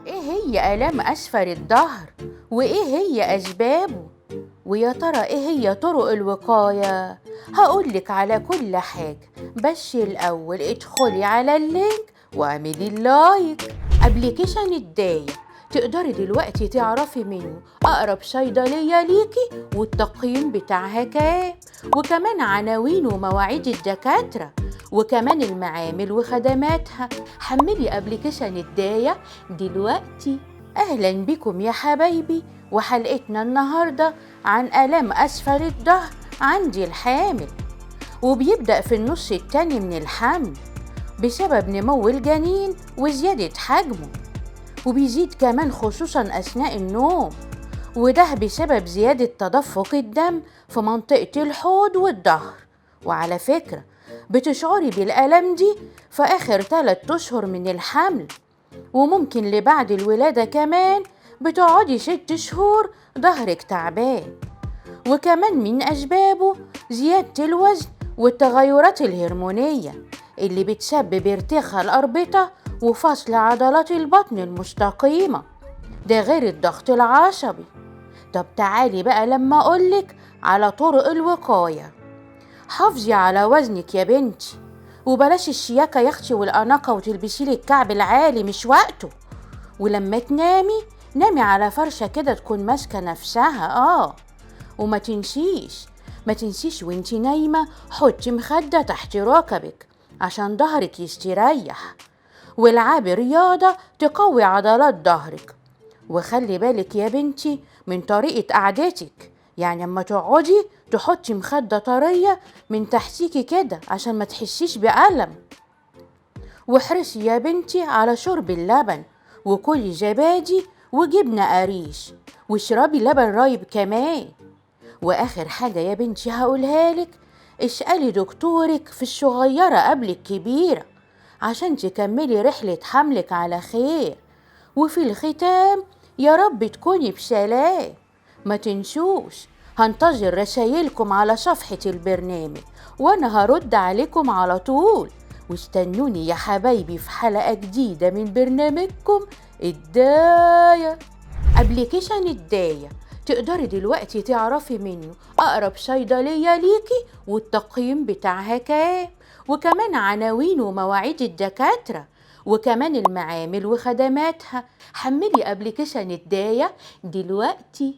ايه هي آلام أسفل الظهر؟ وايه هي أسبابه؟ ويا ترى ايه هي طرق الوقاية؟ هقولك على كل حاجة، بس الأول ادخلي على اللينك واعملي اللايك. ابليكيشن الداية تقدري دلوقتي تعرفي منه أقرب صيدلية ليكي والتقييم بتاعها كام، وكمان عناوين ومواعيد الدكاترة، وكمان المعامل وخدماتها. حملي ابليكيشن الداية دلوقتي. أهلا بكم يا حبايبي، وحلقتنا النهاردة عن آلام أسفل الظهر عند الحامل، وبيبدأ في النص التاني من الحمل بسبب نمو الجنين وزيادة حجمه، وبيزيد كمان خصوصا أثناء النوم، وده بسبب زيادة تدفق الدم في منطقة الحوض والظهر. وعلى فكرة بتشعري بالألم دي في آخر 3 أشهر من الحمل، وممكن لبعد الولادة كمان بتقعدي 6 شهور ظهرك تعبان. وكمان من أسبابه زيادة الوزن والتغيرات الهرمونية اللي بتسبب ارتخاء الأربطة وفصل عضلات البطن المستقيمة، ده غير الضغط العصبي. طب تعالي بقى لما أقولك على طرق الوقاية. حافظي على وزنك يا بنتي، وبلاش الشياكة يا اختي والأناقة وتلبسيلي الكعب العالي، مش وقته. ولما تنامي نامي على فرشة كده تكون ماسكة نفسها. وما تنسيش وانتي نايمة حطي مخدة تحت ركبك عشان ظهرك يستريح، والعبي رياضة تقوي عضلات ظهرك. وخلي بالك يا بنتي من طريقة قعدتك، يعني اما تقعدي تحطي مخدة طرية من تحتيكي كده عشان ما تحسيش بألم. واحرصي يا بنتي على شرب اللبن، وكلي زبادي وجبنة قريش، واشربي لبن رايب كمان. وآخر حاجة يا بنتي هقولها لك، اسألي دكتورك في الصغيرة قبل الكبيرة عشان تكملي رحلة حملك على خير. وفي الختام يا رب تكوني بسلام. ما تنسوش هنتظر رسايلكم على صفحة البرنامج، وانا هرد عليكم على طول. واستنوني يا حبايبي في حلقة جديدة من برنامجكم الداية. ابليكيشن الداية تقدري دلوقتي تعرفي منه أقرب صيدلية ليكي والتقييم بتاعها كام، وكمان عناوين ومواعيد الدكاترة، وكمان المعامل وخدماتها. حملي ابليكيشن الداية دلوقتي.